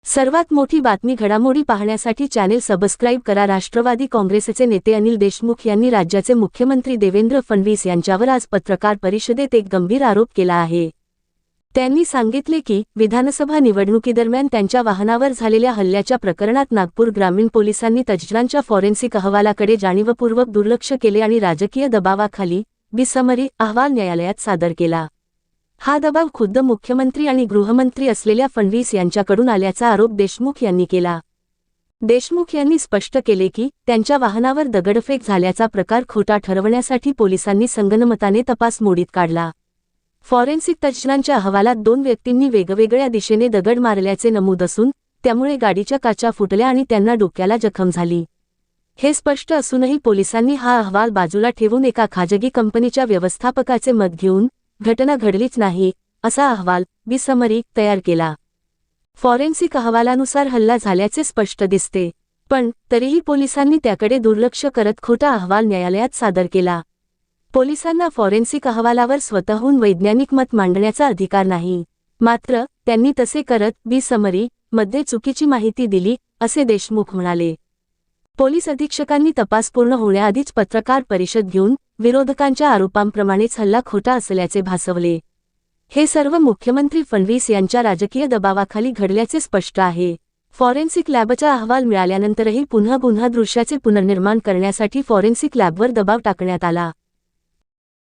सर्वात मोठी बातमी घडामोडी पाहण्यासाठी चॅनेल सबस्क्राईब करा। राष्ट्रवादी काँग्रेसचे नेते अनिल देशमुख यांनी राज्याचे मुख्यमंत्री देवेंद्र फडणवीस यांच्यावर आज पत्रकार परिषदेत एक गंभीर आरोप केला आहे। त्यांनी सांगितले की विधानसभा निवडणुकीदरम्यान त्यांच्या वाहनावर झालेल्या हल्ल्याच्या प्रकरणात नागपूर ग्रामीण पोलिसांनी तज्ज्ञांच्या फॉरेन्सिक अहवालाकडे जाणीवपूर्वक दुर्लक्ष केले आणि राजकीय दबावाखाली बिसमरी अहवाल न्यायालयात सादर केला। हा दबाव खुद्द मुख्यमंत्री आणि गृहमंत्री असलेल्या फडणवीस यांच्याकडून आल्याचा आरोप देशमुख यांनी केला। देशमुख यांनी स्पष्ट केले की त्यांच्या वाहनावर दगडफेक झाल्याचा प्रकार खोटा ठरवण्यासाठी पोलिसांनी संगनमताने तपास मोडीत काढला। फॉरेन्सिक तज्ज्ञांच्या अहवालात 2 व्यक्तींनी वेगवेगळ्या दिशेने दगड मारल्याचे नमूद असून त्यामुळे गाडीच्या काचा फुटल्या आणि त्यांना डोक्याला जखम झाली। हे स्पष्ट असूनही पोलिसांनी हा अहवाल बाजूला ठेवून एका खाजगी कंपनीच्या व्यवस्थापकाचे मत घेऊन घटना घडलीच नाही असा अहवाल बिसमरी तयार केला। फॉरेन्सिक अहवालानुसार हल्ला झाल्याचे स्पष्ट दिसते, पण तरीही पोलिसांनी त्याकडे दुर्लक्ष करत खोटा अहवाल न्यायालयात सादर केला। पोलिसांना फॉरेन्सिक अहवालावर स्वतःहून वैज्ञानिक मत मांडण्याचा अधिकार नाही, मात्र त्यांनी तसे करत बिसमरी मध्ये चुकीची माहिती दिली असे देशमुख म्हणाले। पोलीस अधीक्षकांनी तपास पूर्ण होण्याआधीच पत्रकार परिषद घेऊन विरोधकांच्या आरोपांप्रमाणेच हल्ला खोटा असल्याचे भासवले। हे सर्व मुख्यमंत्री फडणवीस यांच्या राजकीय दबावाखाली घडल्याचे स्पष्ट आहे। फॉरेन्सिक लॅबचा अहवाल मिळाल्यानंतरही पुन्हा दृश्याचे पुनर्निर्माण करण्यासाठी फॉरेन्सिक लॅबवर दबाव टाकण्यात आला।